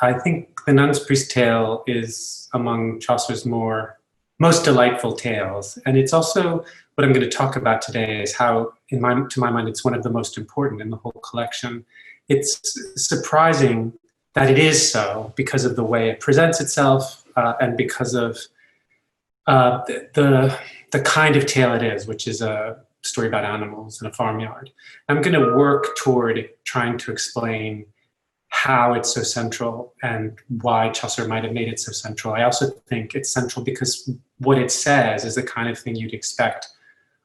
I think The Nun's Priest Tale is among Chaucer's most delightful tales. And it's also what I'm going to talk about today is how, to my mind, it's one of the most important in the whole collection. It's surprising that it is so because of the way it presents itself and because of the kind of tale it is, which is a story about animals in a farmyard. I'm going to work toward trying to explain how it's so central and why Chaucer might have made it so central. I also think it's central because what it says is the kind of thing you'd expect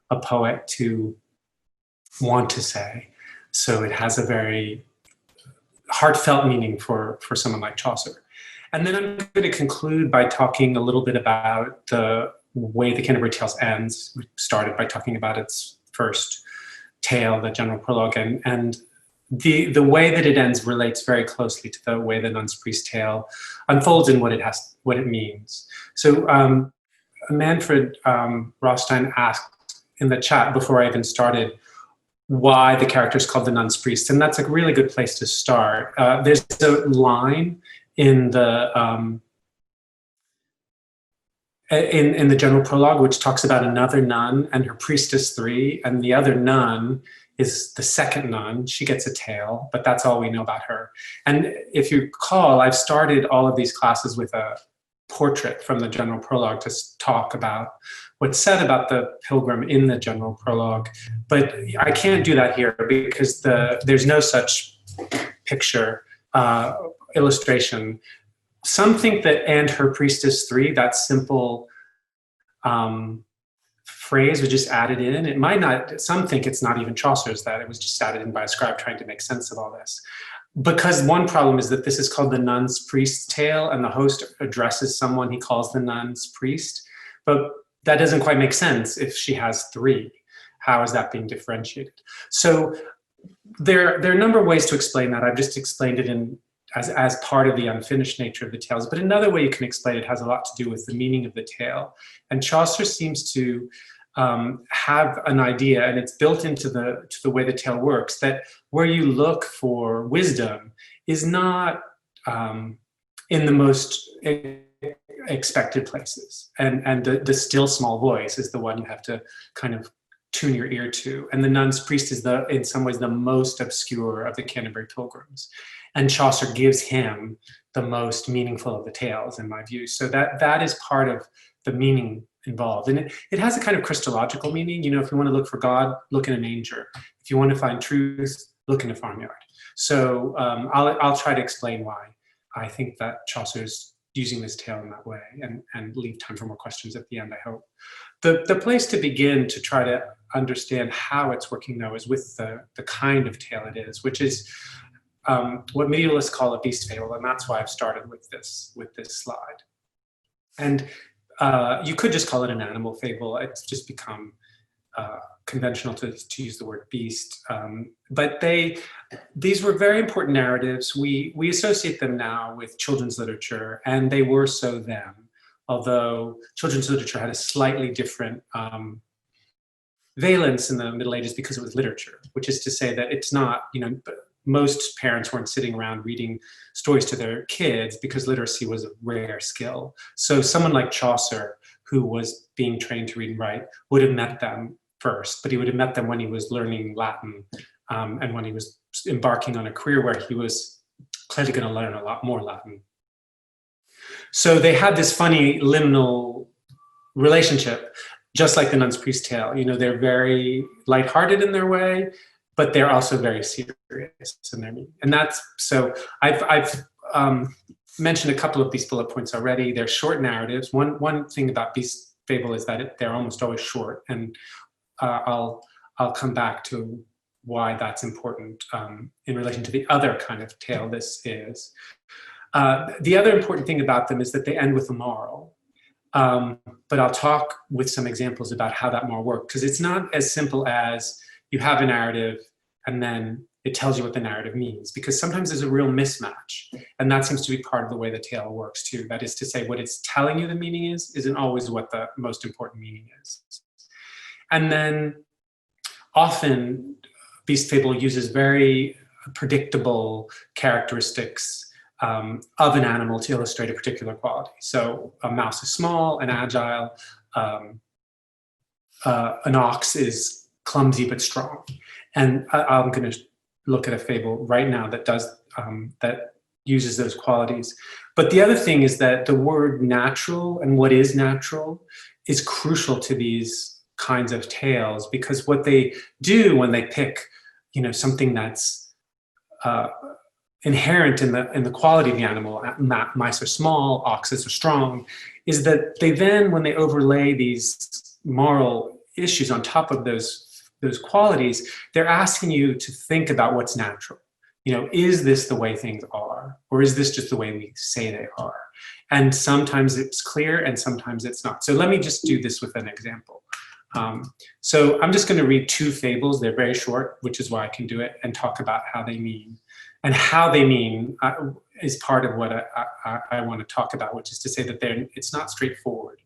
a poet to want to say. So it has a very heartfelt meaning for someone like Chaucer. And then I'm going to conclude by talking a little bit about the way the Canterbury Tales ends. We started by talking about its first tale, the General Prologue, and the way that it ends relates very closely to the way the Nun's Priest Tale unfolds and what it means. So Manfred Rothstein asked in the chat before I even started why the character is called the Nun's Priest, and that's a really good place to start. There's a line in the in the General Prologue which talks about another nun and her priestess 3, and the other nun is the second nun. She gets a tail, but that's all we know about her. And if you recall, I've started all of these classes with a portrait from the General Prologue to talk about what's said about the pilgrim in the General Prologue. But I can't do that here because there's no such picture, illustration. Some think that "and her priestess 3," that simple phrase was just added in. It might not, some think it's not even Chaucer's, that it was just added in by a scribe trying to make sense of all this. Because one problem is that this is called the Nun's Priest Tale, and the host addresses someone he calls the Nun's Priest. But that doesn't quite make sense if she has 3. How is that being differentiated? So there are a number of ways to explain that. I've just explained it as part of the unfinished nature of the tales. But another way you can explain it has a lot to do with the meaning of the tale. And Chaucer seems to have an idea, and it's built into the way the tale works, that where you look for wisdom is not in the most expected places. And the still small voice is the one you have to kind of tune your ear to. And the Nun's Priest is in some ways the most obscure of the Canterbury pilgrims. And Chaucer gives him the most meaningful of the tales, in my view. So that is part of the meaning involved. And it has a kind of Christological meaning. You know, if you want to look for God, look in a manger. If you want to find truth, look in a farmyard. So I'll try to explain why I think that Chaucer's using this tale in that way, and leave time for more questions at the end, I hope. The place to begin to try to understand how it's working, though, is with the kind of tale it is, which is what medievalists call a beast fable, and that's why I've started with this slide. And you could just call it an animal fable. It's just become conventional to use the word beast. But these were very important narratives. We associate them now with children's literature, and they were so then, although children's literature had a slightly different valence in the Middle Ages because it was literature, which is to say that it's not, most parents weren't sitting around reading stories to their kids because literacy was a rare skill. So someone like Chaucer, who was being trained to read and write, would have met them first, but he would have met them when he was learning Latin and when he was embarking on a career where he was clearly going to learn a lot more Latin. So they had this funny liminal relationship, just like the Nun's Priest Tale. They're very lighthearted in their way, but they're also very serious in their meaning. And that's, so I've mentioned a couple of these bullet points already. They're short narratives. One thing about beast fable is that they're almost always short, and I'll come back to why that's important in relation to the other kind of tale this is. The other important thing about them is that they end with a moral. But I'll talk with some examples about how that moral works, because it's not as simple as you have a narrative and then it tells you what the narrative means, because sometimes there's a real mismatch, and that seems to be part of the way the tale works too. That is to say, what it's telling you the meaning isn't always what the most important meaning is. And then often beast fable uses very predictable characteristics of an animal to illustrate a particular quality. So a mouse is small and agile. An ox is clumsy but strong. And I'm going to look at a fable right now that does that uses those qualities. But the other thing is that the word natural and what is natural is crucial to these kinds of tales, because what they do when they pick, something that's inherent in the quality of the animal, mice are small, oxes are strong, is that they then, when they overlay these moral issues on top of those qualities, they're asking you to think about what's natural. Is this the way things are? Or is this just the way we say they are? And sometimes it's clear and sometimes it's not. So let me just do this with an example. So I'm just going to read two fables. They're very short, which is why I can do it, and talk about how they mean. And how they mean is part of what I want to talk about, which is to say that it's not straightforward.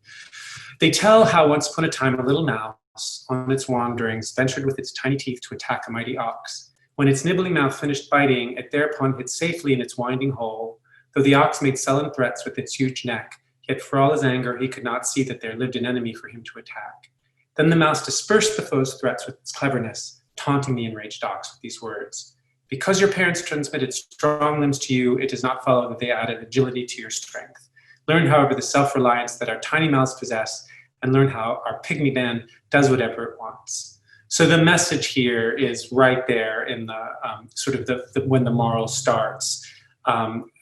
They tell how once upon a time a little mouse on its wanderings ventured with its tiny teeth to attack a mighty ox. When its nibbling mouth finished biting, it thereupon hid safely in its winding hole. Though the ox made sullen threats with its huge neck, yet for all his anger he could not see that there lived an enemy for him to attack. Then the mouse dispersed the foe's threats with its cleverness, taunting the enraged ox with these words: "Because your parents transmitted strong limbs to you, it does not follow that they added agility to your strength. Learn, however, the self-reliance that our tiny mouths possess, and learn how our pygmy band does whatever it wants." So the message here is right there in the when the moral starts.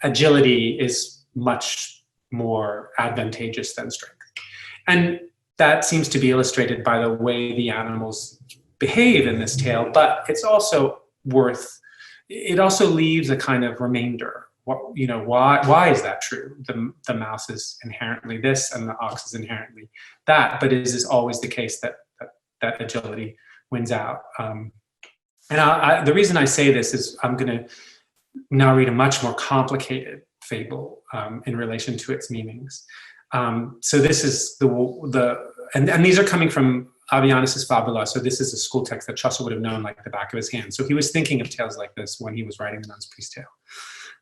Agility is much more advantageous than strength. And that seems to be illustrated by the way the animals behave in this tale, but it's also it also leaves a kind of remainder. Why is that true? The mouse is inherently this and the ox is inherently that, but is this always the case that agility wins out? And the reason I say this is I'm going to now read a much more complicated fable in relation to its meanings. So this is and these are coming from Avianus's Fabula. So this is a school text that Chaucer would have known like the back of his hand. So he was thinking of tales like this when he was writing the Nun's Priest Tale.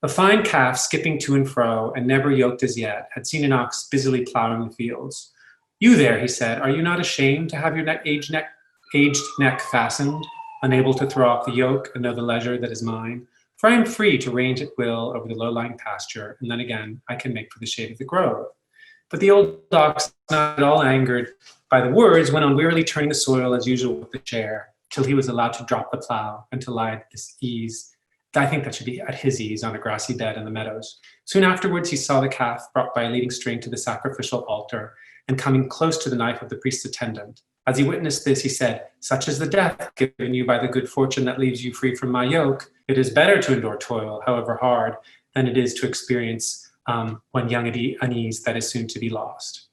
A fine calf, skipping to and fro, and never yoked as yet, had seen an ox busily plowing the fields. "You there," he said, "are you not ashamed to have your aged neck fastened, unable to throw off the yoke and know the leisure that is mine? For I am free to range at will over the low-lying pasture, and then again I can make for the shade of the grove." But the old ox, not at all angered by the words, went on wearily turning the soil as usual with the chair, till he was allowed to drop the plow and to lie at his ease. I think that should be at his ease on a grassy bed in the meadows. Soon afterwards he saw the calf brought by a leading string to the sacrificial altar, and coming close to the knife of the priest's attendant. As he witnessed this, he said, "Such is the death given you by the good fortune that leaves you free from my yoke. It is better to endure toil, however hard, than it is to experience when young unease that is soon to be lost."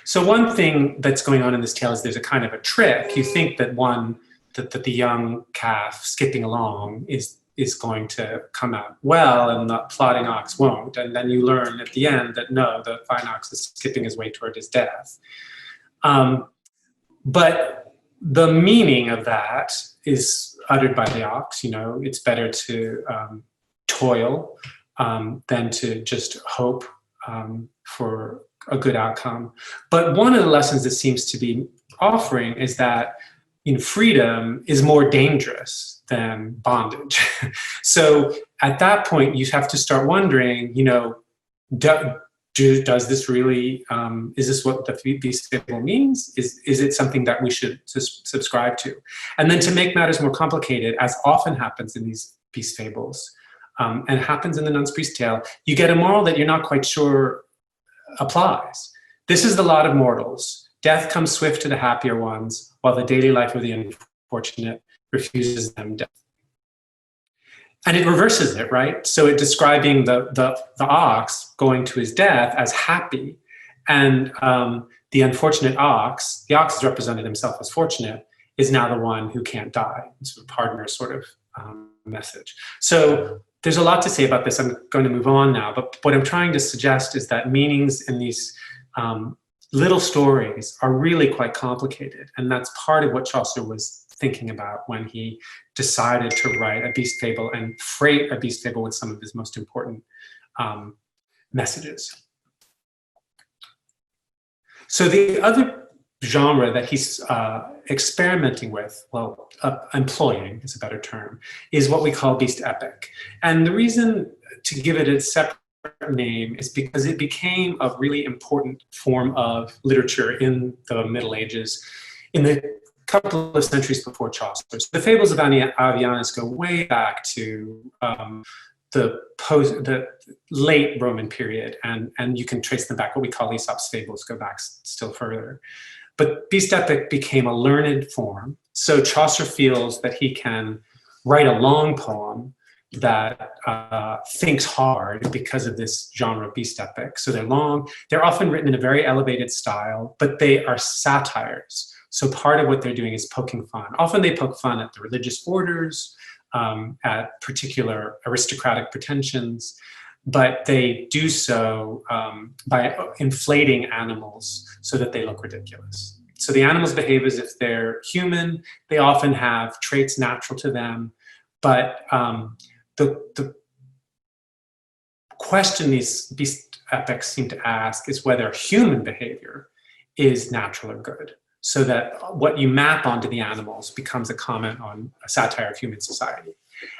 So one thing that's going on in this tale is there's a kind of a trick. You think that the young calf skipping along is going to come out well and the plodding ox won't. And then you learn at the end that no, the fine ox is skipping his way toward his death. But the meaning of that is uttered by the ox. It's better to toil than to just hope for a good outcome. But one of the lessons it seems to be offering is that freedom is more dangerous than bondage. So at that point, you have to start wondering, does this really, is this what the beast fable means? Is it something that we should subscribe to? And then to make matters more complicated, as often happens in these beast fables, and happens in the Nun's Priest Tale, you get a moral that you're not quite sure applies. This is the lot of mortals. Death comes swift to the happier ones, while the daily life of the unfortunate refuses them death. And it reverses it, right? So it describing the ox going to his death as happy, and the unfortunate ox, the ox has represented himself as fortunate, is now the one who can't die. It's a partner sort of message. So there's a lot to say about this. I'm going to move on now, but what I'm trying to suggest is that meanings in these little stories are really quite complicated, and that's part of what Chaucer was thinking about when he decided to write a beast fable and freight a beast fable with some of his most important messages. So the other genre that he's experimenting with, well, employing is a better term, is what we call beast epic. And the reason to give it a separate name is because it became a really important form of literature in the Middle Ages in the couple of centuries before Chaucer. So the fables of Avianus go way back to the late Roman period, and you can trace them back. What we call Aesop's fables go back still further. But beast epic became a learned form. So Chaucer feels that he can write a long poem that thinks hard because of this genre of beast epic. So they're long, they're often written in a very elevated style, but they are satires. So part of what they're doing is poking fun. Often they poke fun at the religious orders, at particular aristocratic pretensions, but they do so by inflating animals so that they look ridiculous. So the animals behave as if they're human. They often have traits natural to them, but the question these beast epics seem to ask is whether human behavior is natural or good, so that what you map onto the animals becomes a comment on a satire of human society.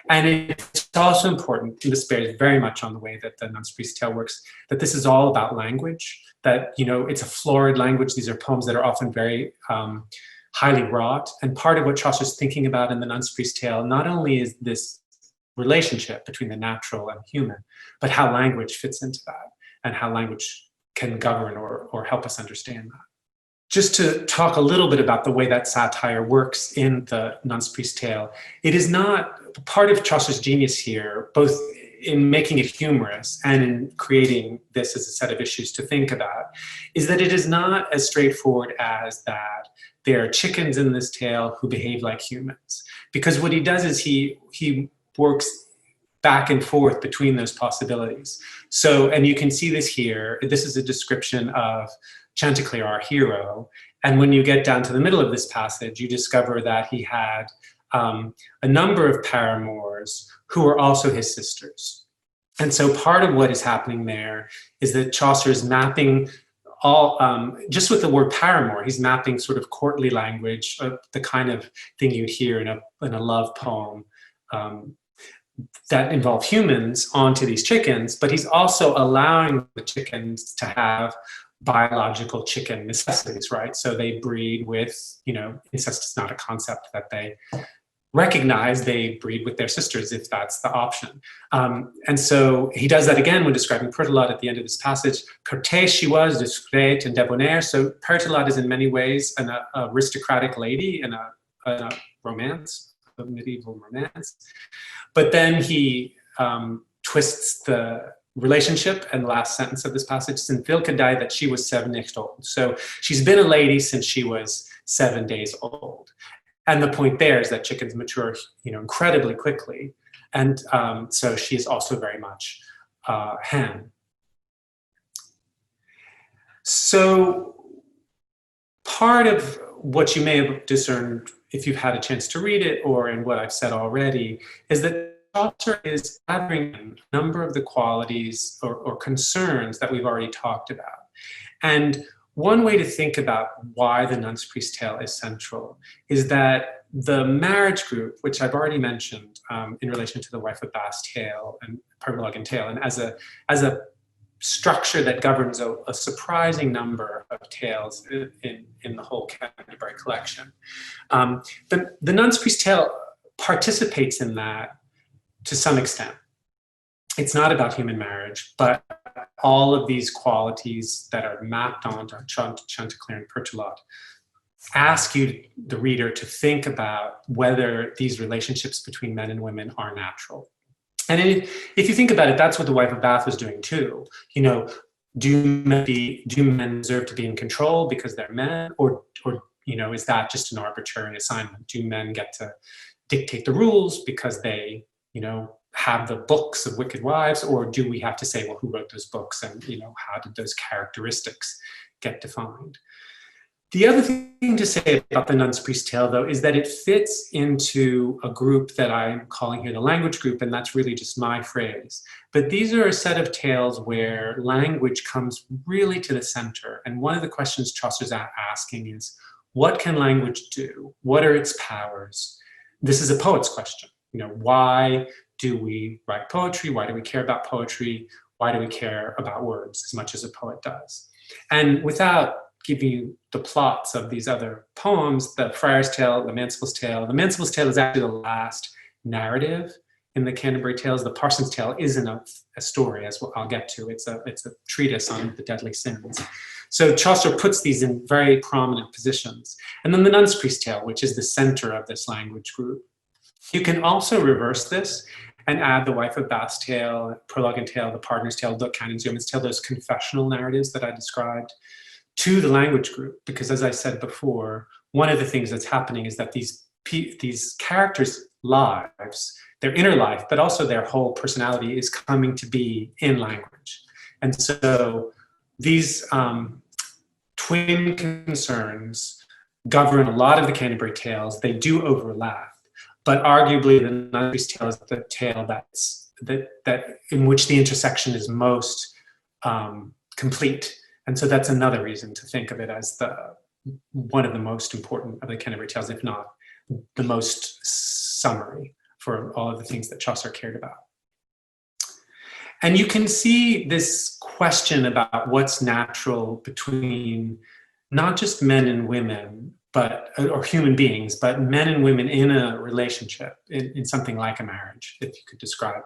And it's also important, and this bears very much on the way that the Nun's Priest's Tale works, that this is all about language, that, you know, it's a florid language. These are poems that are often very highly wrought. And part of what Chaucer's thinking about in the Nun's Priest's Tale not only is this relationship between the natural and human, but how language fits into that and how language can govern or help us understand that. Just to talk a little bit about the way that satire works in the Nun's Priest's Tale, it is not part of Chaucer's genius here, both in making it humorous and in creating this as a set of issues to think about, is that it is not as straightforward as that there are chickens in this tale who behave like humans. Because what he does is he works back and forth between those possibilities. So, and you can see this here. This is a description of Chanticleer, our hero. And when you get down to the middle of this passage, you discover that he had a number of paramours who were also his sisters. And so part of what is happening there is that Chaucer is mapping all, just with the word paramour, he's mapping sort of courtly language, the kind of thing you'd hear in a love poem that involve humans onto these chickens, but he's also allowing the chickens to have biological chicken necessities, right? So they breed with, you know, incest is not a concept that they recognize. They breed with their sisters if that's the option. And so he does that again when describing Pertolade at the end of this passage. Cortège she was, discrète and debonaire. So Pertolade is in many ways an aristocratic lady in a romance, a medieval romance. But then he twists the relationship, and the last sentence of this passage, since Vilke died that she was 7 days old. So she's been a lady since she was 7 days old. And the point there is that chickens mature, you know, incredibly quickly. And so she is also very much hen. So part of what you may have discerned if you've had a chance to read it or in what I've said already is that Chaucer is gathering a number of the qualities or concerns that we've already talked about. And one way to think about why the Nun's Priest's Tale is central is that the marriage group, which I've already mentioned in relation to the Wife of Bath's tale and Prologue and tale, and as a structure that governs a surprising number of tales in the whole Canterbury collection. The Nun's Priest's Tale participates in that to some extent. It's not about human marriage, but all of these qualities that are mapped onto Chanticleer and Pertolade ask you, the reader, to think about whether these relationships between men and women are natural. And if you think about it, that's what the Wife of Bath was doing too. You know, do men deserve to be in control because they're men, or you know, is that just an arbitrary assignment? Do men get to dictate the rules because they, you know, have the books of wicked wives, or do we have to say, well, who wrote those books, and, you know, how did those characteristics get defined? The other thing to say about the Nun's Priest tale, though, is that it fits into a group that I'm calling here the language group, and that's really just my phrase. But these are a set of tales where language comes really to the center. And one of the questions Chaucer's asking is, what can language do? What are its powers? This is a poet's question. You know, why do we write poetry? Why do we care about poetry? Why do we care about words as much as a poet does? And without giving you the plots of these other poems, the Friar's Tale, the Manciple's Tale. The Manciple's Tale is actually the last narrative in the Canterbury Tales. The Parson's Tale isn't a story, as I'll get to. It's a treatise on the deadly sins. So Chaucer puts these in very prominent positions. And then the Nun's Priest Tale, which is the center of this language group. You can also reverse this and add the Wife of Bath's Tale, Prologue and Tale, the Pardoner's Tale, the Canon's Yeoman's Tale, those confessional narratives that I described, to the language group, because as I said before, one of the things that's happening is that these characters' lives, their inner life, but also their whole personality is coming to be in language. And so these twin concerns govern a lot of the Canterbury Tales. They do overlap, but arguably the Nun's Priest Tale is the tale that in which the intersection is most complete. And so that's another reason to think of it as one of the most important of the Canterbury Tales, if not the most summary for all of the things that Chaucer cared about. And you can see this question about what's natural between not just men and women, or human beings, but men and women in a relationship, in something like a marriage, if you could describe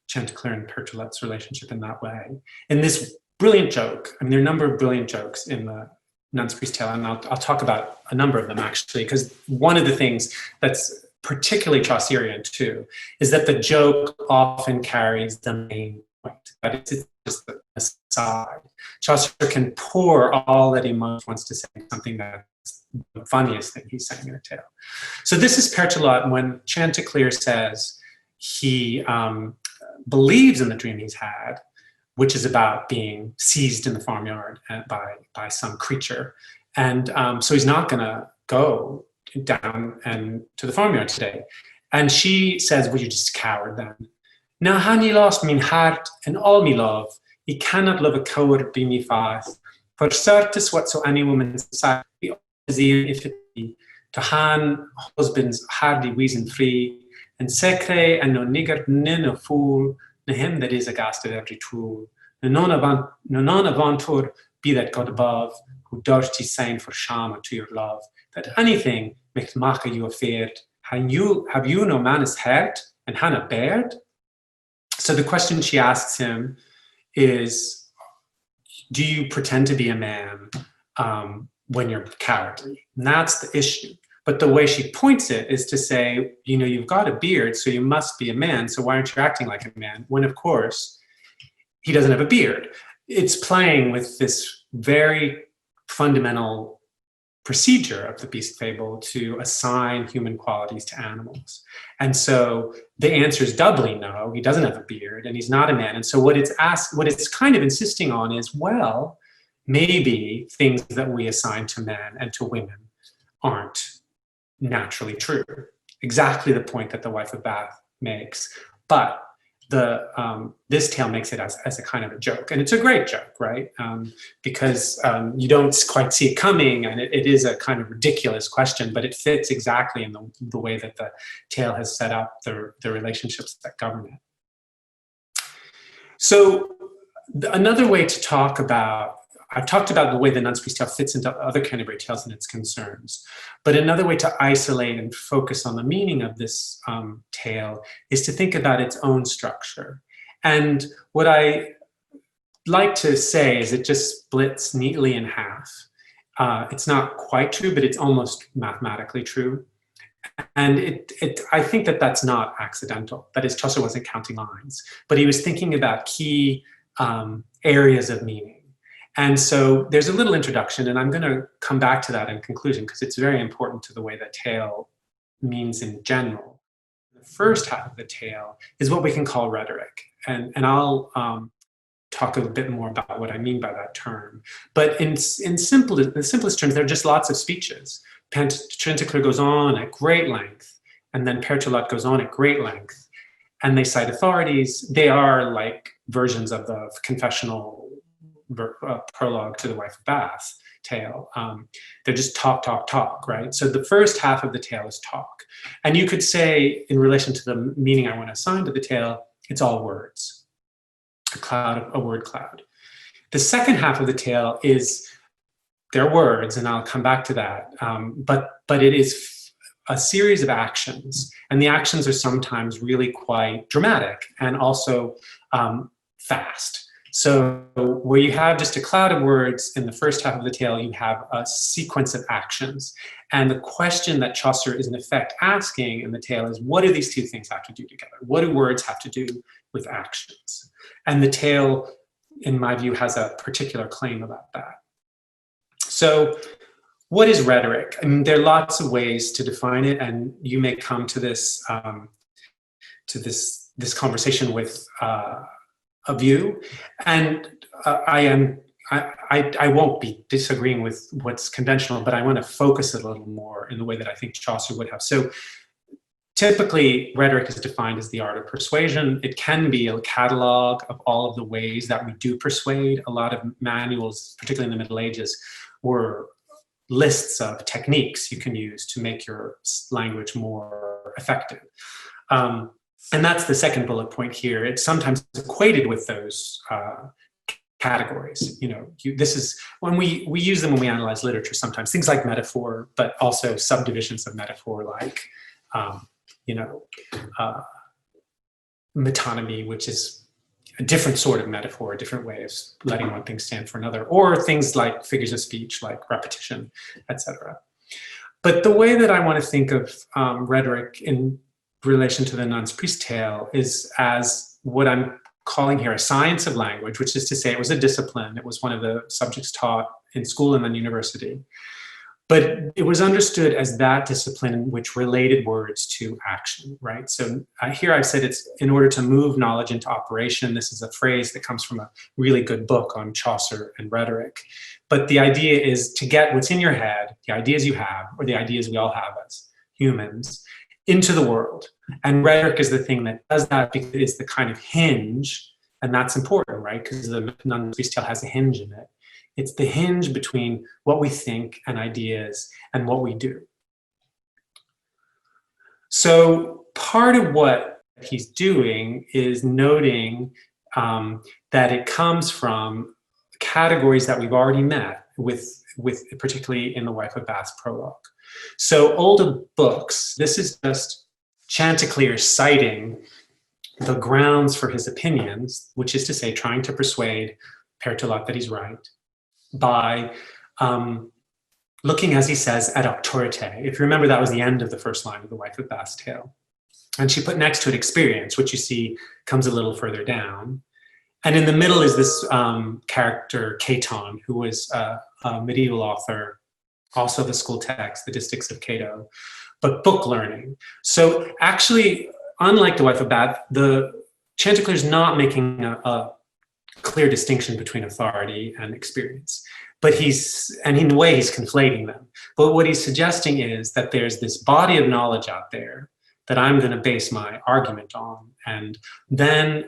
Chanticleer and Pertolet's relationship in that way. In this brilliant joke, I mean, there are a number of brilliant jokes in the Nun's Priest Tale, and I'll talk about a number of them actually, because one of the things that's particularly Chaucerian too, is that the joke often carries the main point, that it's just the aside. Chaucer can pour all that he most wants to say, something that's the funniest thing he's saying in a tale. So this is Pertolet when Chanticleer says he believes in the dream he's had, which is about being seized in the farmyard by some creature. And so he's not gonna go down and to the farmyard today. And she says, well, you're just a coward then. Now han ye lost mein heart and all me love, ye cannot love a coward be me faith. For certes whatso any woman's side be if it be, to han husband's hardy weason free, and secre and no niggard nin no fool, na him that is aghast at every tool. No non avantur be that God above, who durst ye sign for shame unto your love, that anything micht make you afeard. Have you no man's heart and han a beard? So the question she asks him is, do you pretend to be a man when you're cowardly? And that's the issue. But the way she points it is to say, you know, you've got a beard, so you must be a man, so why aren't you acting like a man? When, of course, he doesn't have a beard. It's playing with this very fundamental procedure of the beast fable to assign human qualities to animals. And so the answer is doubly no, he doesn't have a beard and he's not a man. And so what it's kind of insisting on is, well, maybe things that we assign to men and to women aren't naturally true. Exactly the point that the Wife of Bath makes. But this tale makes it as a kind of a joke, and it's a great joke, right? Because you don't quite see it coming, and it is a kind of ridiculous question, but it fits exactly in the way that the tale has set up the relationships that govern it. So another way to talk about, I've talked about the way the Nun's Priest Tale fits into other Canterbury Tales and its concerns, but another way to isolate and focus on the meaning of this tale is to think about its own structure. And what I like to say is it just splits neatly in half. It's not quite true, but it's almost mathematically true. And I think that that's not accidental. That is, Chaucer wasn't counting lines, but he was thinking about key areas of meaning. And so there's a little introduction, and I'm going to come back to that in conclusion because it's very important to the way that tale means in general. The first half of the tale is what we can call rhetoric, and I'll talk a bit more about what I mean by that term. But in the simplest terms, there are just lots of speeches. Chanticleer goes on at great length, and then Père Toulotte goes on at great length, and they cite authorities. They are like versions of the confessional prologue to the Wife of Bath tale. They're just talk, talk, talk, right? So the first half of the tale is talk. And you could say, in relation to the meaning I want to assign to the tale, it's all words, a word cloud. The second half of the tale is their words, and I'll come back to that, but it is a series of actions, and the actions are sometimes really quite dramatic and also fast. So where you have just a cloud of words in the first half of the tale, you have a sequence of actions. And the question that Chaucer is in effect asking in the tale is, what do these two things have to do together? What do words have to do with actions? And the tale, in my view, has a particular claim about that. So what is rhetoric? I mean, there are lots of ways to define it, and you may come to this this conversation with a view, and I won't be disagreeing with what's conventional, but I want to focus it a little more in the way that I think Chaucer would have. So typically, rhetoric is defined as the art of persuasion. It can be a catalog of all of the ways that we do persuade. A lot of manuals, particularly in the Middle Ages, were lists of techniques you can use to make your language more effective. And that's the second bullet point here. It's sometimes equated with those categories. This is when we use them when we analyze literature sometimes, things like metaphor, but also subdivisions of metaphor like, metonymy, which is a different sort of metaphor, a different way of letting one thing stand for another, or things like figures of speech, like repetition, etc. But the way that I want to think of rhetoric in relation to the Nun's Priest tale is as what I'm calling here a science of language, which is to say it was a discipline. It was one of the subjects taught in school and then university. But it was understood as that discipline which related words to action, right? So here I've said it's in order to move knowledge into operation. This is a phrase that comes from a really good book on Chaucer and rhetoric. But the idea is to get what's in your head, the ideas you have, or the ideas we all have as humans, into the world. And rhetoric is the thing that does that because it's the kind of hinge, and that's important, right? Because the Nun's Priest tale has a hinge in it. It's the hinge between what we think and ideas and what we do. So part of what he's doing is noting that it comes from categories that we've already met with particularly in the Wife of Bath's prologue. So older books, this is just Chanticleer citing the grounds for his opinions, which is to say trying to persuade Père Toulotte that he's right, by looking, as he says, at auctorité. If you remember, that was the end of the first line of the Wife of Bath's tale. And she put next to it experience, which you see comes a little further down. And in the middle is this character, Caton, who was a medieval author, also the school text, the Distichs of Cato, but book learning. So actually, unlike the Wife of Bath, the Chanticleer's not making a clear distinction between authority and experience, but in a way he's conflating them. But what he's suggesting is that there's this body of knowledge out there that I'm going to base my argument on. And then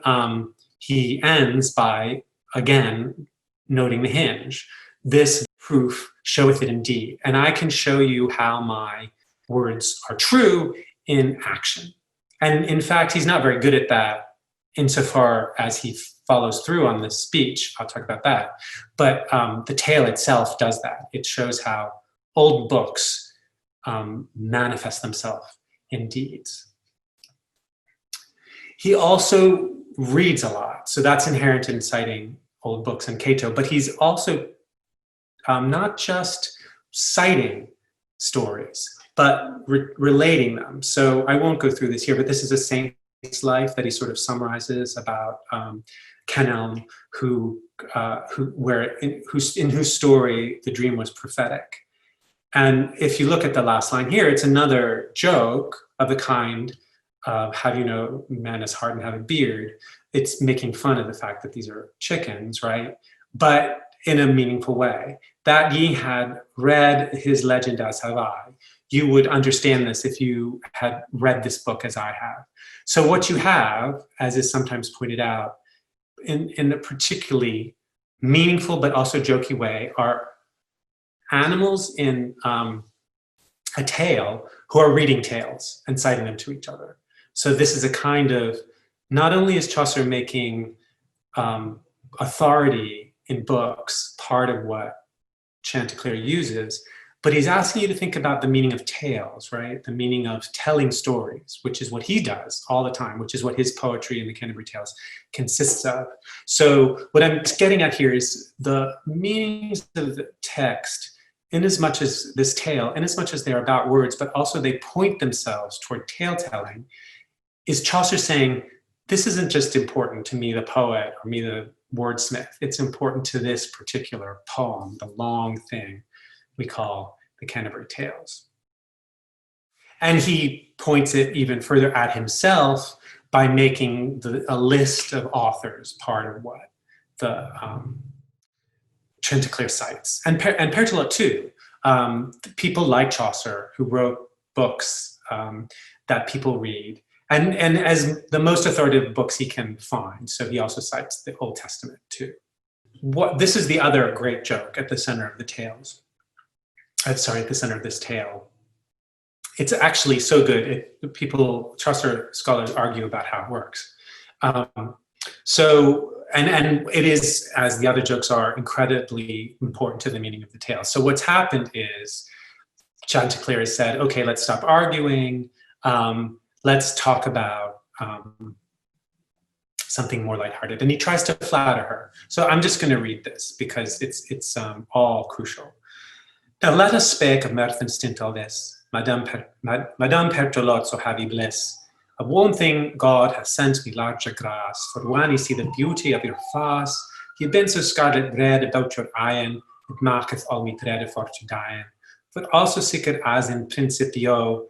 he ends by, again, noting the hinge. This proof showeth it indeed. And I can show you how my words are true in action. And in fact, he's not very good at that insofar as he follows through on this speech. I'll talk about that. But the tale itself does that. It shows how old books manifest themselves in deeds. He also reads a lot. So that's inherent in citing old books and Cato, but he's also not just citing stories, but relating them. So I won't go through this here, but this is a saint's life that he sort of summarizes about Kenelm, in whose story the dream was prophetic. And if you look at the last line here, it's another joke of the kind have you know man is heart and have a beard, it's making fun of the fact that these are chickens, right? But in a meaningful way. That ye had read his legend as have I. You would understand this if you had read this book as I have. So what you have, as is sometimes pointed out, in a particularly meaningful but also jokey way, are animals in a tale who are reading tales and citing them to each other. So this is a kind of, not only is Chaucer making authority in books part of what Chanticleer uses, but he's asking you to think about the meaning of tales, right? The meaning of telling stories, which is what he does all the time, which is what his poetry in the Canterbury Tales consists of. So what I'm getting at here is the meanings of the text, in as much as this tale, in as much as they're about words, but also they point themselves toward tale telling, is Chaucer saying, this isn't just important to me, the poet, or me, the wordsmith. It's important to this particular poem, the long thing we call the Canterbury Tales. And he points it even further at himself by making a list of authors part of what the Chanticleer cites. And Pertolot too. People like Chaucer who wrote books that people read, and as the most authoritative books he can find. So he also cites the Old Testament too. This is the other great joke at the center of the tales. At the center of this tale. It's actually so good. Chaucer scholars argue about how it works. And it is, as the other jokes are, incredibly important to the meaning of the tale. So what's happened is Chanticleer has said, okay, let's stop arguing. Let's talk about something more lighthearted. And he tries to flatter her. So I'm just going to read this because it's all crucial. Now let us speak of mirth and stint all this. Madame Pertolot, so have ye bliss. Of one thing God hath sent me larger grass, for when ye see the beauty of your face, ye been so scarlet red about your eyen, it maketh all me dread for to die. For also sicker as in principio,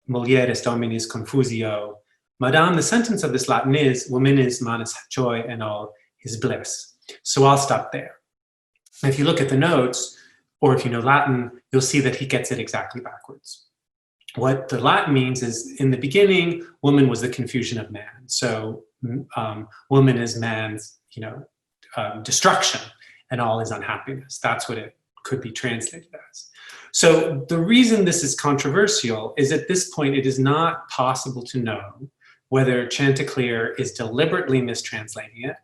mulieris dominis confusio. Madame, the sentence of this Latin is, woman is man's joy and all his bliss. So I'll stop there. And if you look at the notes, or if you know Latin, you'll see that he gets it exactly backwards. What the Latin means is, in the beginning, woman was the confusion of man. So woman is man's, destruction and all his unhappiness. That's what it could be translated as. So the reason this is controversial is at this point, it is not possible to know whether Chanticleer is deliberately mistranslating it,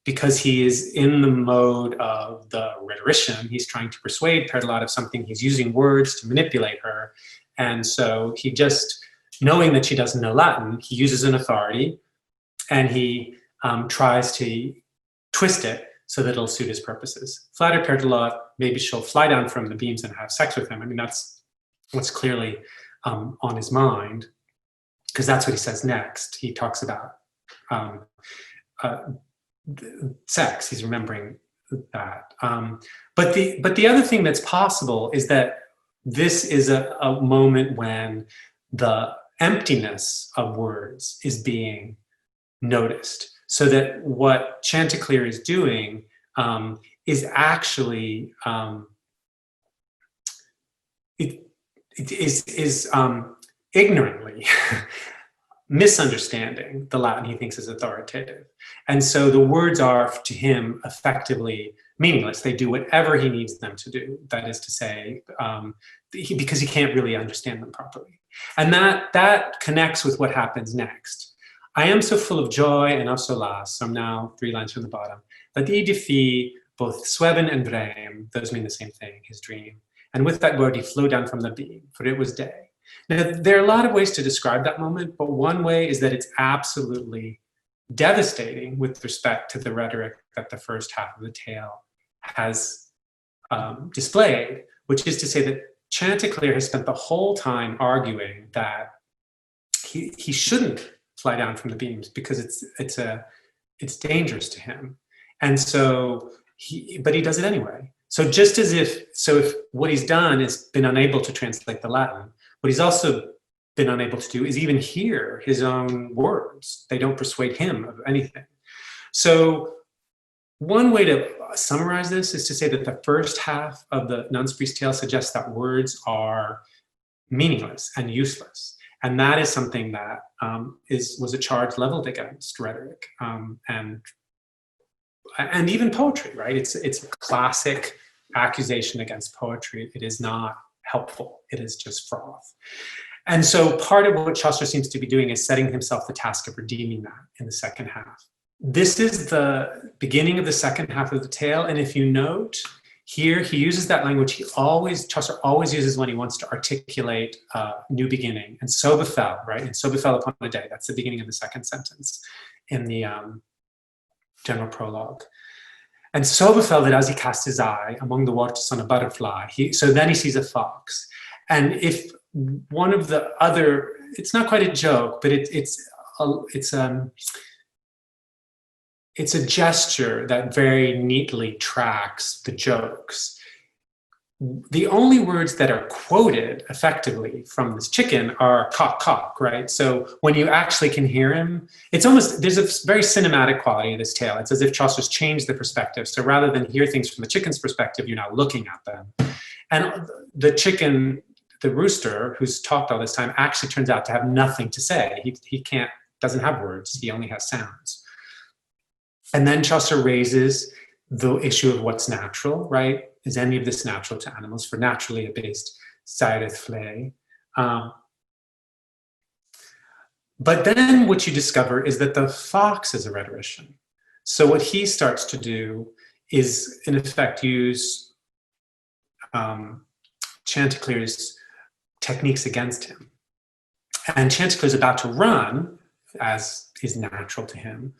because he is in the mode of the rhetorician. He's trying to persuade Pertolot of something. He's using words to manipulate her. And so he just, knowing that she doesn't know Latin, he uses an authority and he tries to twist it so that it'll suit his purposes. Flatter Pertolot, maybe she'll fly down from the beams and have sex with him. I mean, that's what's clearly on his mind, because that's what he says next. He talks about sex. He's remembering that. But the other thing that's possible is that this is a moment when the emptiness of words is being noticed, so that what Chanticleer is doing is actually ignorantly misunderstanding the Latin he thinks is authoritative. And so the words are, to him, effectively meaningless. They do whatever he needs them to do. That is to say, because he can't really understand them properly. And that connects with what happens next. I am so full of joy and of solace. So I'm now 3 lines from the bottom. That he defeat both Sweben and Brehm, those mean the same thing, his dream. And with that word he flew down from the beam, for it was day. Now, there are a lot of ways to describe that moment, but one way is that it's absolutely devastating with respect to the rhetoric that the first half of the tale has displayed, which is to say that Chanticleer has spent the whole time arguing that he shouldn't fly down from the beams because it's dangerous to him, and so but he does it anyway. So just as if what he's done is been unable to translate the Latin, what he's also been unable to do is even hear his own words. They don't persuade him of anything. So one way to summarize this is to say that the first half of the Nun's Priest Tale suggests that words are meaningless and useless. And that is something that was a charge leveled against rhetoric and even poetry, right? It's a classic accusation against poetry. It is not helpful. It is just froth. And so part of what Chaucer seems to be doing is setting himself the task of redeeming that in the second half. This is the beginning of the second half of the tale. And if you note, here he uses that language Chaucer always uses when he wants to articulate a new beginning. And so befell, right? And so befell upon a day. That's the beginning of the second sentence in the General Prologue. And so befell that as he cast his eye among the waters on a butterfly, so then he sees a fox. And if one of the other, it's not quite a joke, but it's a gesture that very neatly tracks the jokes. The only words that are quoted effectively from this chicken are cock, cock, right? So when you actually can hear him, it's almost, there's a very cinematic quality of this tale. It's as if Chaucer's changed the perspective. So rather than hear things from the chicken's perspective, you're now looking at them. And the chicken, the rooster, who's talked all this time, actually turns out to have nothing to say. He doesn't have words, he only has sounds. And then Chaucer raises the issue of what's natural, right? Is any of this natural to animals? For naturally abased saireth flay. But then what you discover is that the fox is a rhetorician. So what he starts to do is, in effect, use Chanticleer's techniques against him. And Chanticleer is about to run, as is natural to him,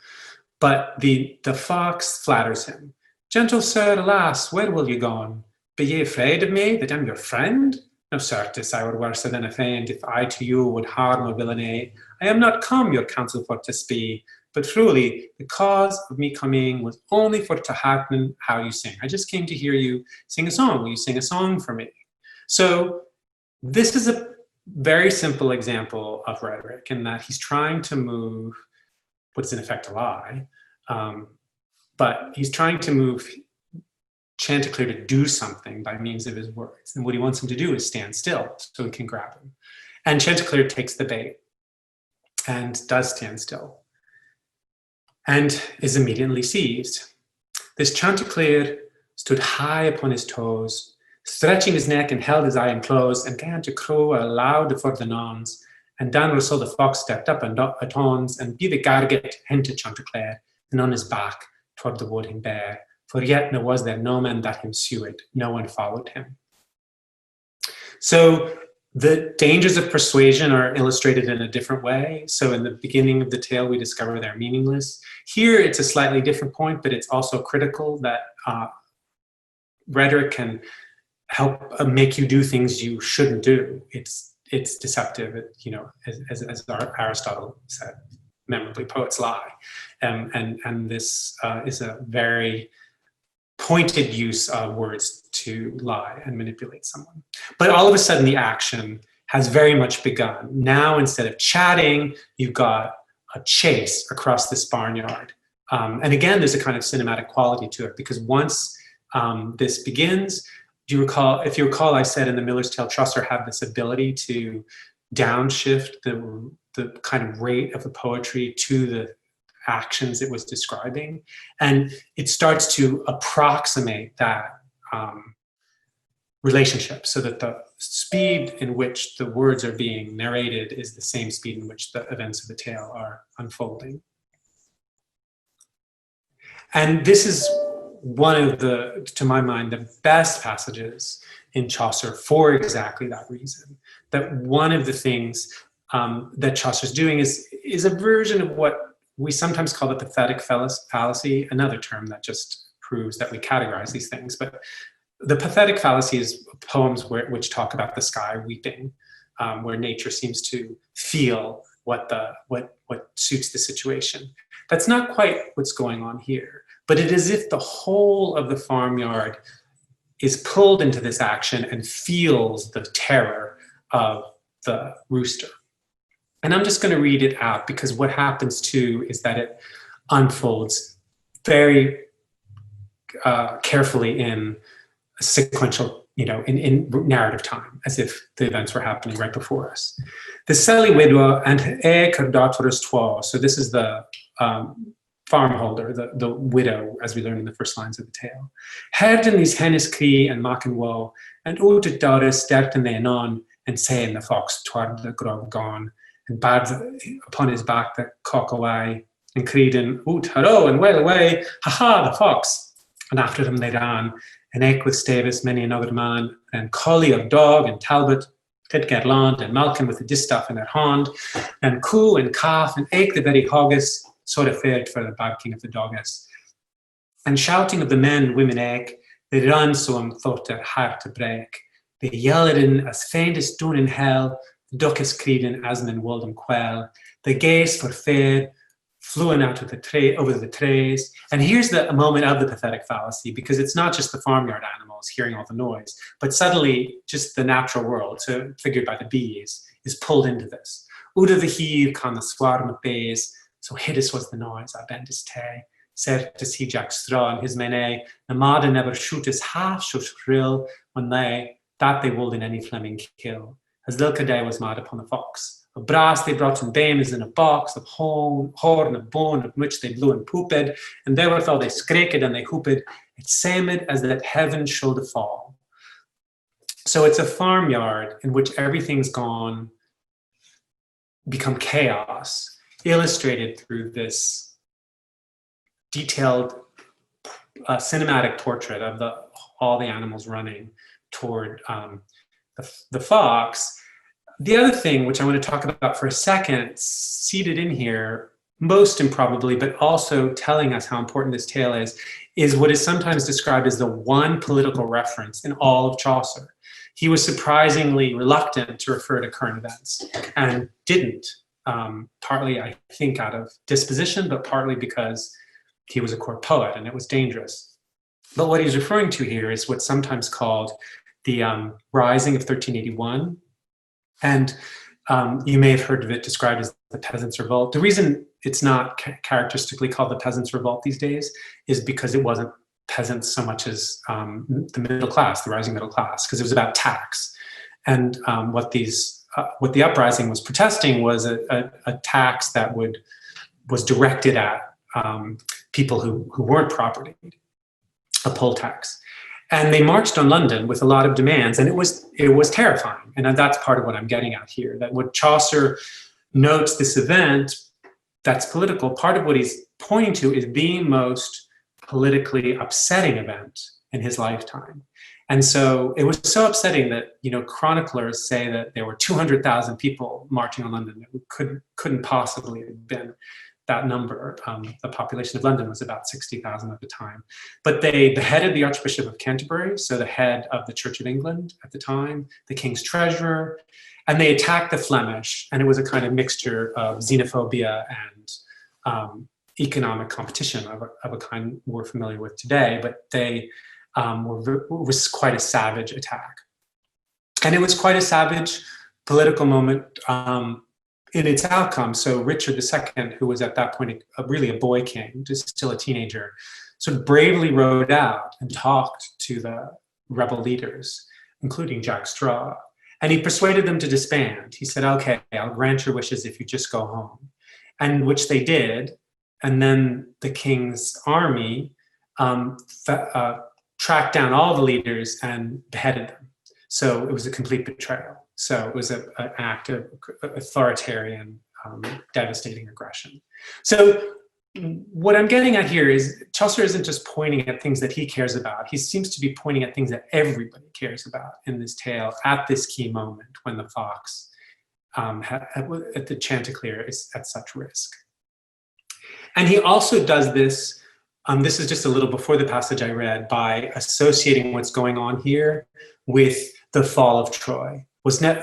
but the fox flatters him. Gentle sir, alas, where will you gone? Be ye afraid of me, that I'm your friend? No, certes, I were worse than a fiend, if I to you would harm or villainy. I am not come your counsel for to spee, but truly, the cause of me coming was only for to hearken how you sing. I just came to hear you sing a song. Will you sing a song for me? So this is a very simple example of rhetoric in that he's trying to move what's in effect a lie, but he's trying to move Chanticleer to do something by means of his words. And what he wants him to do is stand still so he can grab him. And Chanticleer takes the bait and does stand still and is immediately seized. This Chanticleer stood high upon his toes, stretching his neck and held his eye enclosed, and began to crow aloud for the nuns. And Dan Rousseau the fox stepped up and at ons, and be the garget hinted Chanticleer, and on his back toward the wood him bare. For yet was there no man that him sued, no one followed him. So the dangers of persuasion are illustrated in a different way. So in the beginning of the tale, we discover they're meaningless. Here, it's a slightly different point, but it's also critical that rhetoric can help make you do things you shouldn't do. It's deceptive, as Aristotle said, memorably, poets lie. And this is a very pointed use of words to lie and manipulate someone. But all of a sudden, the action has very much begun. Now, instead of chatting, you've got a chase across this barnyard. And again, there's a kind of cinematic quality to it, because once this begins, if you recall, I said in The Miller's Tale, Chaucer had this ability to downshift the kind of rate of the poetry to the actions it was describing. And it starts to approximate that relationship, so that the speed in which the words are being narrated is the same speed in which the events of the tale are unfolding. And this is one of the, to my mind, the best passages in Chaucer for exactly that reason. That one of the things that Chaucer's doing is a version of what we sometimes call the pathetic fallacy, another term that just proves that we categorize these things. But the pathetic fallacy is poems which talk about the sky weeping, where nature seems to feel what suits the situation. That's not quite what's going on here, but it is as if the whole of the farmyard is pulled into this action and feels the terror of the rooster. And I'm just going to read it out, because what happens too is that it unfolds very carefully in a sequential, in narrative time, as if the events were happening right before us. The Sally widow and daughters twa. So this is the farmholder, the widow, as we learn in the first lines of the tale. Herden these hennes cree and maken woe, and oot it daughters sterkten they anon, and saying the fox toward the grog gone, and bad upon his back the cock away, and creeding, oot, hurrah, and well away, ha ha, the fox. And after him they ran, and eke with Stavis many another man, and Collie of dog, and Talbot, Ted Gerland, and Malcolm with the distaff in their hand, and coo and calf, and eke the very hogges, sort of fared for the bad king of the dogges. And shouting of the men and women eke, they ran so thought their heart to break. They yelled in as faint as doon in hell, the duckes creeding as men wold them quell. The gaze for fair, flew out of the tray over the trays. And here's the moment of the pathetic fallacy, because it's not just the farmyard animals hearing all the noise, but suddenly just the natural world, so figured by the bees, is pulled into this. Out of the heave come the swarm of bays, so hideous was the noise, I bent his tay. Certes he Jack Straw and his men the mad never shoot his half so shrill, when they would in any Fleming kill. As Lilka day was mad upon the fox. Of brass they brought him bames in a box, of horn, of bone, of which they blew and pooped, and therewithal they skreeked and they hooped, it seemed as that heaven should fall. So it's a farmyard in which everything's gone, become chaos, illustrated through this detailed cinematic portrait of all the animals running toward the fox. The other thing, which I want to talk about for a second, seated in here, most improbably, but also telling us how important this tale is what is sometimes described as the one political reference in all of Chaucer. He was surprisingly reluctant to refer to current events, and didn't, partly, I think, out of disposition, but partly because he was a court poet and it was dangerous. But what he's referring to here is what's sometimes called the Rising of 1381. And you may have heard of it described as the Peasants' Revolt. The reason it's not characteristically called the Peasants' Revolt these days is because it wasn't peasants so much as the middle class, the rising middle class, because it was about tax. And what the uprising was protesting was a tax that was directed at people who weren't property, a poll tax. And they marched on London with a lot of demands, and it was terrifying. And that's part of what I'm getting at here, that when Chaucer notes this event that's political, part of what he's pointing to is the most politically upsetting event in his lifetime. And so it was so upsetting that, chroniclers say that there were 200,000 people marching on London. It couldn't possibly have been that number. The population of London was about 60,000 at the time. But they beheaded the Archbishop of Canterbury, so the head of the Church of England at the time, the King's Treasurer, and they attacked the Flemish, and it was a kind of mixture of xenophobia and economic competition of a kind we're familiar with today, but it was quite a savage attack. And it was quite a savage political moment in its outcome. So Richard II, who was at that point really a boy king, just still a teenager, sort of bravely rode out and talked to the rebel leaders, including Jack Straw, and he persuaded them to disband. He said, okay, I'll grant your wishes if you just go home, and which they did. And then the king's army tracked down all the leaders and beheaded them. So it was a complete betrayal. So it was an act of authoritarian, devastating aggression. So what I'm getting at here is Chaucer isn't just pointing at things that he cares about. He seems to be pointing at things that everybody cares about in this tale at this key moment when the fox at the Chanticleer is at such risk. And he also does this, this is just a little before the passage I read, by associating what's going on here with the fall of Troy.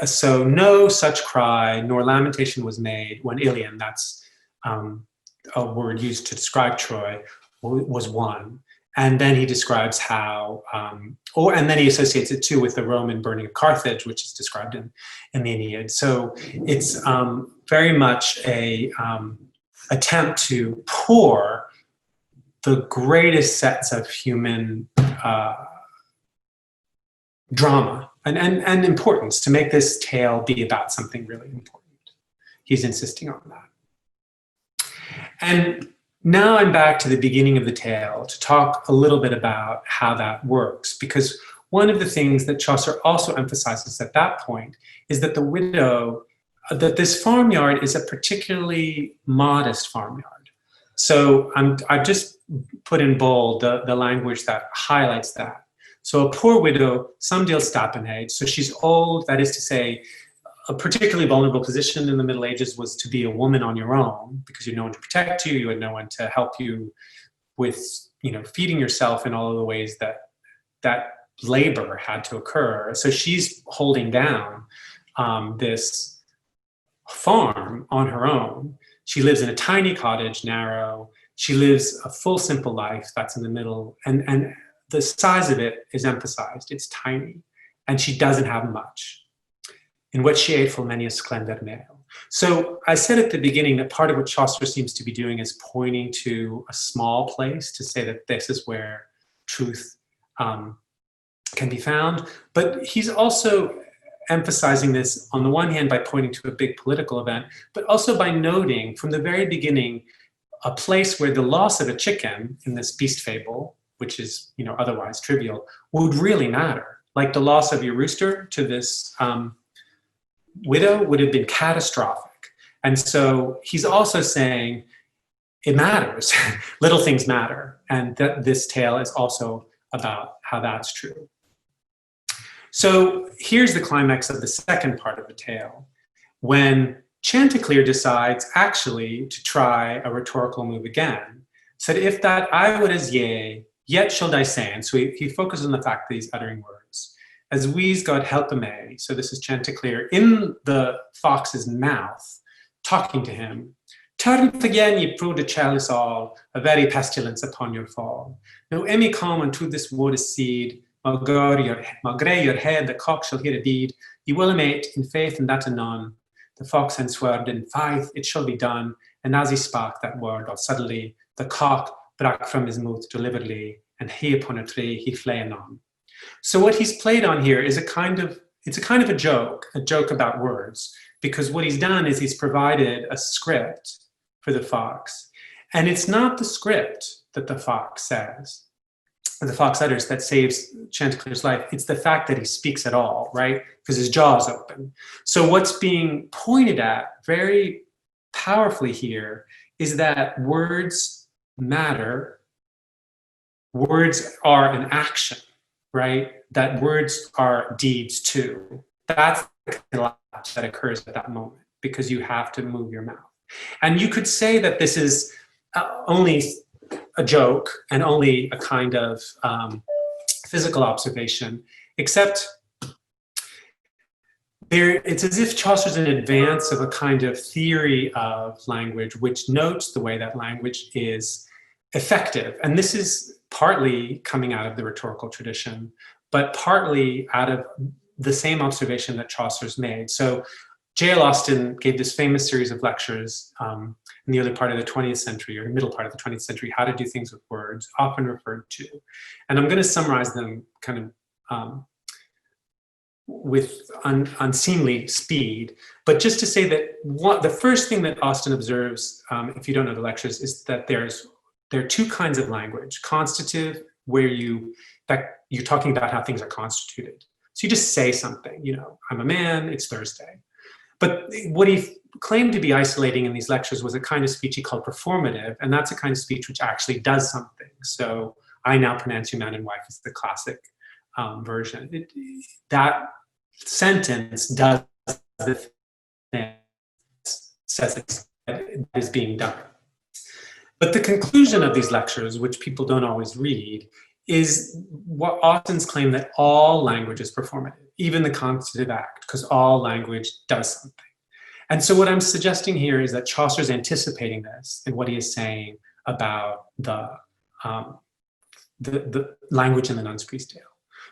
So no such cry nor lamentation was made when Ilion, that's a word used to describe Troy, was won. And then he describes how, and then he associates it too with the Roman burning of Carthage, which is described in the Aeneid. So it's very much a attempt to pour the greatest sets of human drama and importance to make this tale be about something really important. He's insisting on that. And now I'm back to the beginning of the tale to talk a little bit about how that works, because one of the things that Chaucer also emphasizes at that point is that the widow, that this farmyard is a particularly modest farmyard. So I've just put in bold the language that highlights that. So a poor widow, some deal stapenheid, so she's old, that is to say, a particularly vulnerable position in the Middle Ages was to be a woman on your own, because you had no one to protect you, you had no one to help you with, feeding yourself in all of the ways that labor had to occur. So she's holding down this farm on her own. She lives in a tiny cottage, narrow. She lives a full, simple life that's in the middle, and the size of it is emphasized. It's tiny, and she doesn't have much. In what she ate full many a splendid meal. So I said at the beginning that part of what Chaucer seems to be doing is pointing to a small place to say that this is where truth can be found. But he's also emphasizing this on the one hand by pointing to a big political event, but also by noting from the very beginning a place where the loss of a chicken in this beast fable, which is otherwise trivial, would really matter. Like the loss of your rooster to this widow would have been catastrophic. And so he's also saying it matters. Little things matter. And that this tale is also about how that's true. So here's the climax of the second part of the tale, when Chanticleer decides actually to try a rhetorical move again. Said, if that I would as yea, yet shall I say. And so he focuses on the fact that he's uttering words. As we's God help me, so this is Chanticleer in the fox's mouth, talking to him. Turn again, ye prude chalice all, a very pestilence upon your fall. Now emi come unto this wood is seed, malgre your head, the cock shall hear a deed. Ye will mate in faith and that anon. The fox and sweared in faith, it shall be done. And as he spake that word, or suddenly, the cock brak from his mouth deliberately, and he upon a tree he flay anon. So what he's played on here is a kind of a joke about words, because what he's done is he's provided a script for the fox. And it's not the script that the fox says, or the fox utters, that saves Chanticleer's life. It's the fact that he speaks at all, right? Because his jaw is open. So what's being pointed at very powerfully here is that words matter. Words are an action, right? That words are deeds too. That's the collapse that occurs at that moment, because you have to move your mouth. And you could say that this is only a joke and only a kind of physical observation, except it's as if Chaucer's in advance of a kind of theory of language which notes the way that language is effective. And this is partly coming out of the rhetorical tradition, but partly out of the same observation that Chaucer's made. So J.L. Austin gave this famous series of lectures in the early part of the 20th century, or middle part of the 20th century, How to Do Things with Words, often referred to. And I'm going to summarize them kind of with unseemly speed, but just to say that the first thing that Austin observes, if you don't know the lectures, is that there are two kinds of language: constitutive, where you're talking about how things are constituted. So you just say something, I'm a man, it's Thursday. But what he claimed to be isolating in these lectures was a kind of speech he called performative, and that's a kind of speech which actually does something. So I now pronounce you man and wife is the classic version. That sentence does the thing, says it is being done. But the conclusion of these lectures, which people don't always read, is what Austin's claim that all language is performative, even the constitutive act, because all language does something. And so what I'm suggesting here is that Chaucer's anticipating this in what he is saying about the language in the Nun's Priest tale.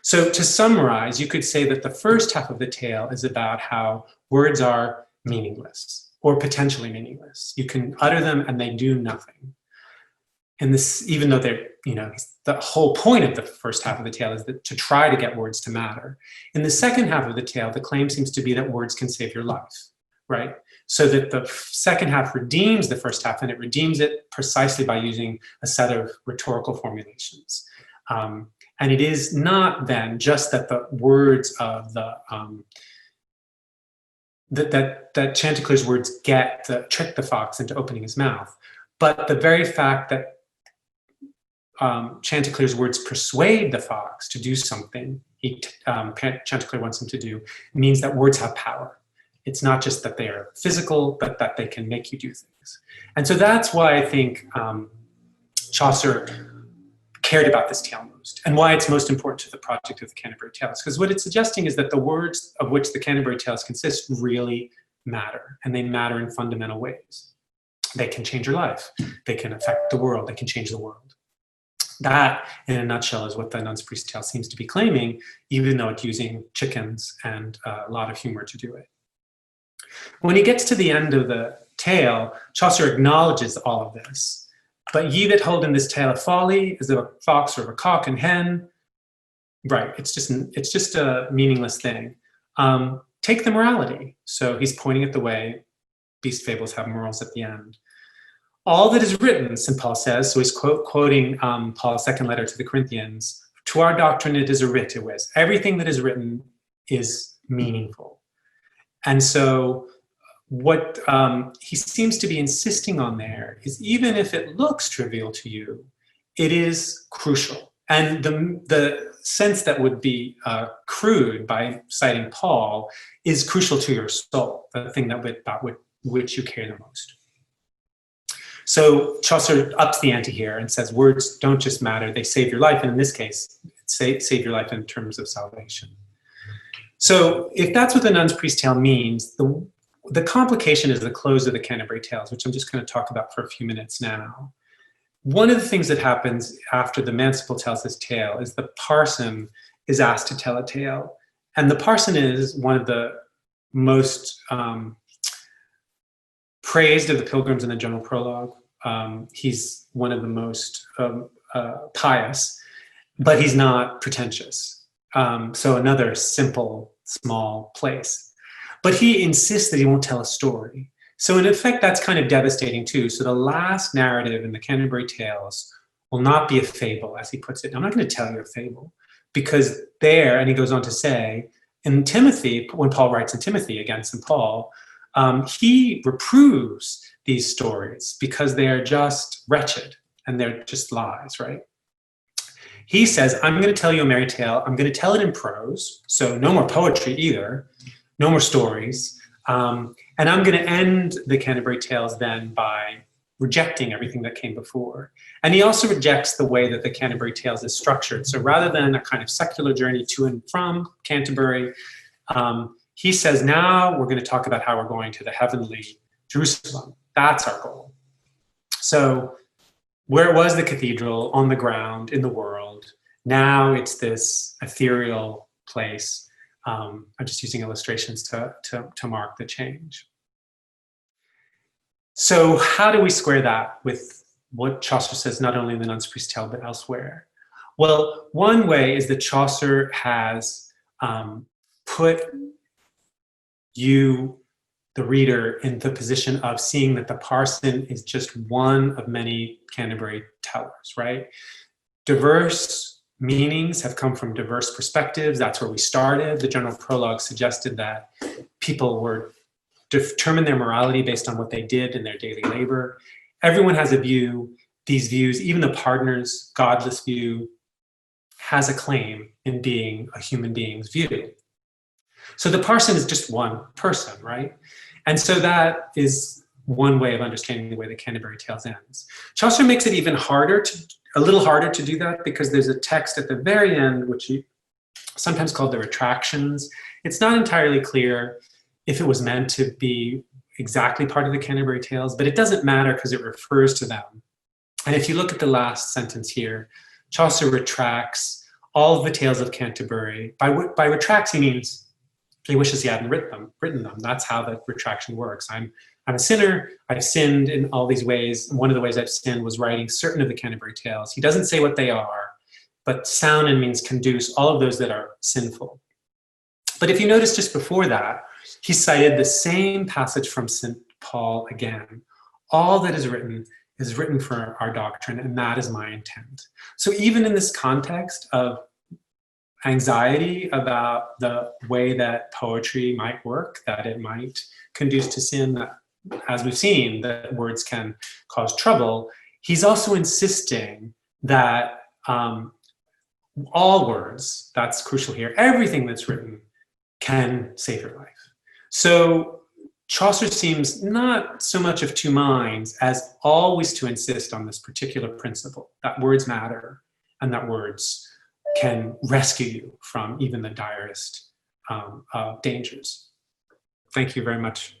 So to summarize, you could say that the first half of the tale is about how words are meaningless. or potentially meaningless. You can utter them and they do nothing. And this, even though they're, the whole point of the first half of the tale is that to try to get words to matter. In the second half of the tale, the claim seems to be that words can save your life, right? So that the second half redeems the first half, and it redeems it precisely by using a set of rhetorical formulations. And it is not then just that the words of that Chanticleer's words trick the fox into opening his mouth, but the very fact that Chanticleer's words persuade the fox to do something Chanticleer wants him to do means that words have power. It's not just that they are physical, but that they can make you do things. And so that's why I think Chaucer cared about this tale most, and why it's most important to the project of the Canterbury Tales. Because what it's suggesting is that the words of which the Canterbury Tales consist really matter, and they matter in fundamental ways. They can change your life. They can affect the world. They can change the world. That, in a nutshell, is what the Nun's Priest Tale seems to be claiming, even though it's using chickens and a lot of humor to do it. When he gets to the end of the tale, Chaucer acknowledges all of this. But ye that hold in this tale of folly is a fox or a cock and hen. Right, it's just a meaningless thing. Take the morality. So he's pointing at the way beast fables have morals at the end. All that is written, St. Paul says, so he's quoting Paul's second letter to the Corinthians, to our doctrine it is a writ, it was. Everything that is written is meaningful. And so what he seems to be insisting on there is, even if it looks trivial to you, it is crucial. And the sense that would be crude by citing Paul is crucial to your soul, the thing about which you care the most. So Chaucer ups the ante here and says words don't just matter, they save your life. And in this case, save your life in terms of salvation. So if that's what the Nun's Priest Tale means, the complication is the close of the Canterbury Tales, which I'm just going to talk about for a few minutes now. One of the things that happens after the Manciple tells this tale is the parson is asked to tell a tale. And the parson is one of the most praised of the pilgrims in the General Prologue. He's one of the most pious, but he's not pretentious. So another simple, small place. But he insists that he won't tell a story. So in effect, that's kind of devastating too. So the last narrative in the Canterbury Tales will not be a fable, as he puts it. I'm not going to tell you a fable, because there, and he goes on to say, in Timothy, when Paul writes in Timothy against St. Paul, he reproves these stories because they are just wretched and they're just lies, right? He says, I'm going to tell you a merry tale. I'm going to tell it in prose, so no more poetry either, no more stories. And I'm going to end the Canterbury Tales then by rejecting everything that came before. And he also rejects the way that the Canterbury Tales is structured. So rather than a kind of secular journey to and from Canterbury, he says, now we're going to talk about how we're going to the heavenly Jerusalem. That's our goal. So where was the cathedral? On the ground, in the world. Now it's this ethereal place. I'm just using illustrations to mark the change. So how do we square that with what Chaucer says, not only in the Nun's Priest Tale, but elsewhere? Well, one way is that Chaucer has put you, the reader, in the position of seeing that the parson is just one of many Canterbury tellers, right? Diverse meanings have come from diverse perspectives. That's where we started. The General Prologue suggested that people were determine their morality based on what they did in their daily labor. Everyone has a view. These views, even the pardoner's godless view, has a claim in being a human being's view. So the parson is just one person, right? And so that is one way of understanding the way the Canterbury Tales ends. Chaucer makes it even a little harder to do that, because there's a text at the very end, which he sometimes called the retractions. It's not entirely clear if it was meant to be exactly part of the Canterbury Tales, but it doesn't matter because it refers to them. And if you look at the last sentence here, Chaucer retracts all of the tales of Canterbury. By retracts, he means he wishes he hadn't written them. That's how the retraction works. I'm I'm a sinner, I've sinned in all these ways. One of the ways I've sinned was writing certain of the Canterbury Tales. He doesn't say what they are, but sound and means conduce, all of those that are sinful. But if you notice just before that, he cited the same passage from St. Paul again. All that is written for our doctrine, and that is my intent. So even in this context of anxiety about the way that poetry might work, that it might conduce to sin, that, as we've seen, that words can cause trouble, he's also insisting that all words, that's crucial here, everything that's written can save your life. So Chaucer seems not so much of two minds as always to insist on this particular principle, that words matter and that words can rescue you from even the direst of dangers. Thank you very much.